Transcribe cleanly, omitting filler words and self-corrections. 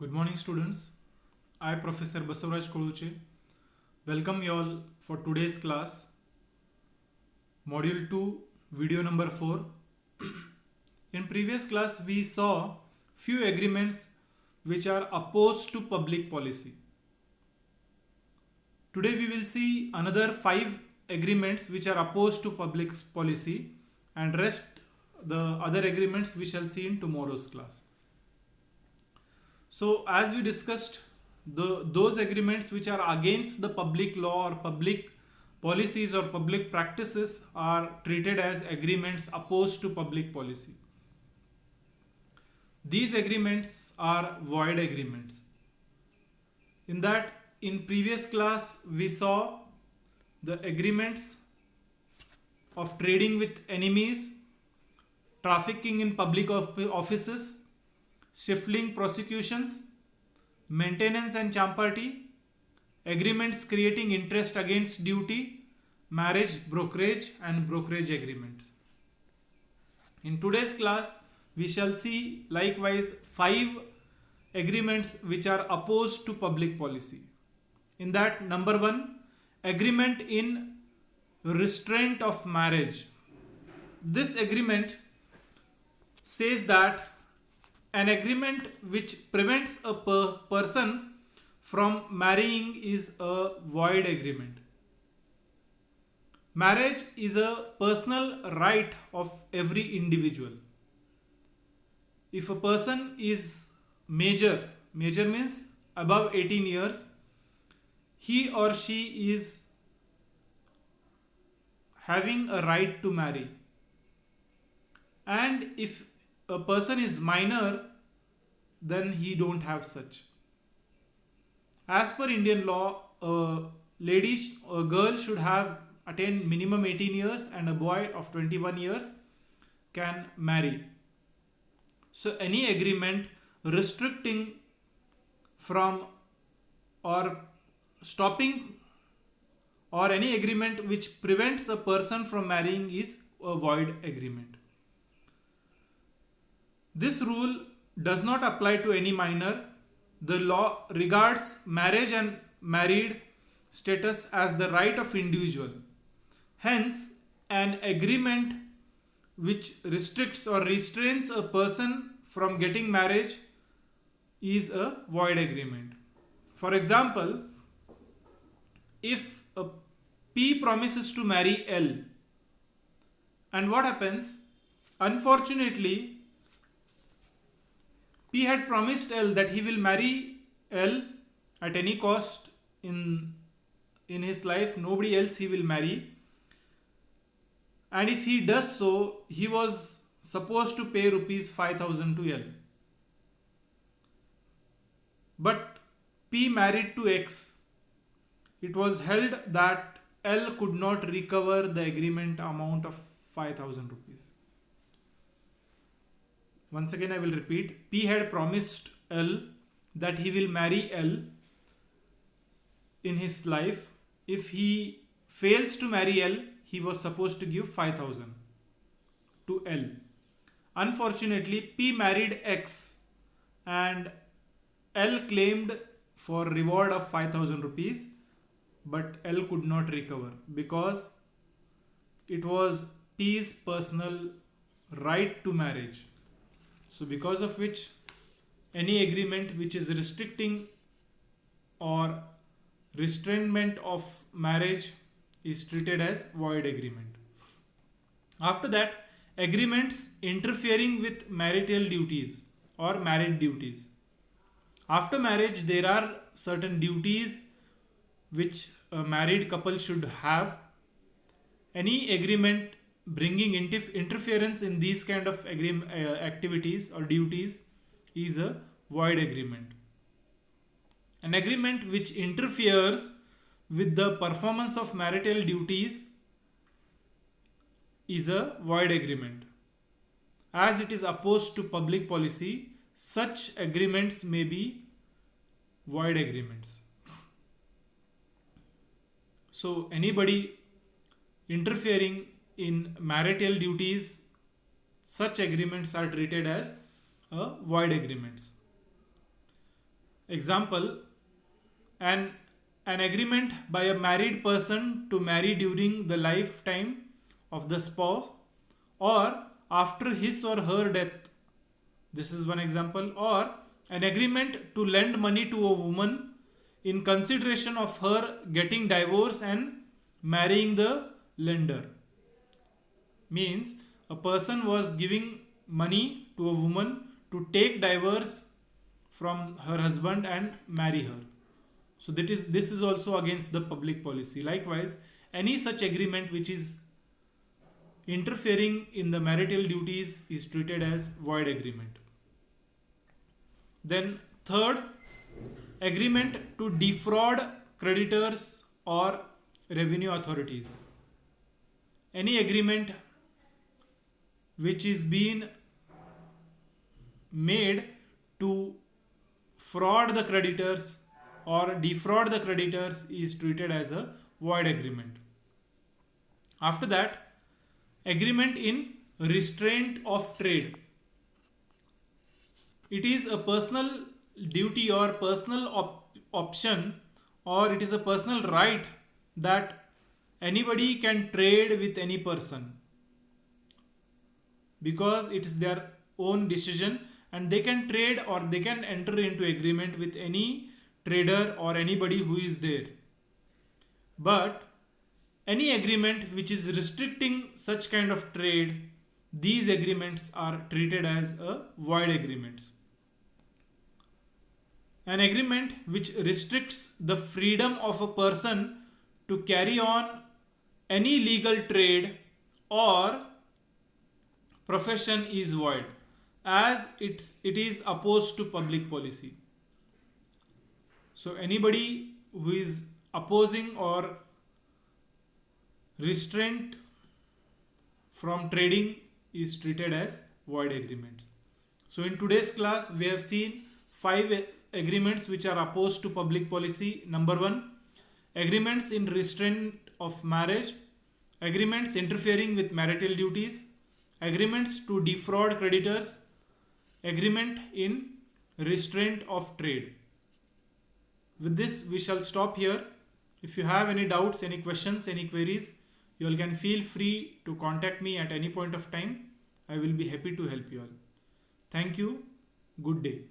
Good morning, students. I, Professor Basavaraj Koluche, welcome you all for today's class, Module 2, video number 4. In previous class, we saw few agreements which are opposed to public policy. Today, we will see another 5 agreements which are opposed to public policy, and rest the other agreements we shall see in tomorrow's class. So, as we discussed, those agreements which are against the public law or public policies or public practices are treated as agreements opposed to public policy. These agreements are void agreements. In previous class, we saw the agreements of trading with enemies, trafficking in public offices, stifling prosecutions, maintenance and champarty, agreements creating interest against duty, marriage brokerage and brokerage agreements. In today's class, we shall see likewise 5 agreements which are opposed to public policy. In that, number 1, agreement in restraint of marriage. This agreement says that an agreement which prevents a person from marrying is a void agreement. Marriage is a personal right of every individual. If a person is major means above 18 years, he or she is having a right to marry. And if a person is minor, then he don't have such. As per Indian law, a girl should have attained minimum 18 years and a boy of 21 years can marry. So any agreement restricting from or stopping or any agreement which prevents a person from marrying is a void agreement. This rule does not apply to any minor. The law regards marriage and married status as the right of individual. Hence, an agreement which restricts or restrains a person from getting marriage is a void agreement. For example, if a P promises to marry L, and what happens? Unfortunately, P had promised L that he will marry L at any cost in his life, nobody else he will marry. And if he does so, he was supposed to pay rupees 5,000 to L. But P married to X. It was held that L could not recover the agreement amount of 5,000 rupees. Once again, I will repeat. P had promised L that he will marry L in his life. If he fails to marry L, he was supposed to give 5,000 to L. Unfortunately, P married X and L claimed for reward of 5,000 rupees, but L could not recover because it was P's personal right to marriage. So because of which, any agreement which is restricting or restrainment of marriage is treated as void agreement. After that, agreements interfering with marital duties or married duties. After marriage, there are certain duties which a married couple should have. Any agreement bringing interference in these kind of activities or duties is a void agreement. An agreement which interferes with the performance of marital duties is a void agreement. As it is opposed to public policy, such agreements may be void agreements. So anybody interfering in marital duties, such agreements are treated as void agreements. Example, an an agreement by a married person to marry during the lifetime of the spouse or after his or her death. This is one example. Or an agreement to lend money to a woman in consideration of her getting divorce and marrying the lender. Means a person was giving money to a woman to take divorce from her husband and marry her. So this is also against the public policy. Likewise, any such agreement which is interfering in the marital duties is treated as void agreement. Then third, agreement to defraud creditors or revenue authorities. Any agreement which is being made to fraud the creditors or defraud the creditors is treated as a void agreement. After that, agreement in restraint of trade. It is a personal duty or personal option, or it is a personal right that anybody can trade with any person, because it is their own decision and they can trade or they can enter into agreement with any trader or anybody who is there. But any agreement which is restricting such kind of trade, these agreements are treated as a void agreements. An agreement which restricts the freedom of a person to carry on any legal trade or profession is void, as it is opposed to public policy. So anybody who is opposing or restraint from trading is treated as void agreements. So in today's class we have seen 5 agreements which are opposed to public policy. Number 1, agreements in restraint of marriage, agreements interfering with marital duties, agreements to defraud creditors, agreement in restraint of trade. With this we shall stop here. If you have any doubts, any questions, any queries, you all can feel free to contact me at any point of time. I will be happy to help you all. Thank you. Good day.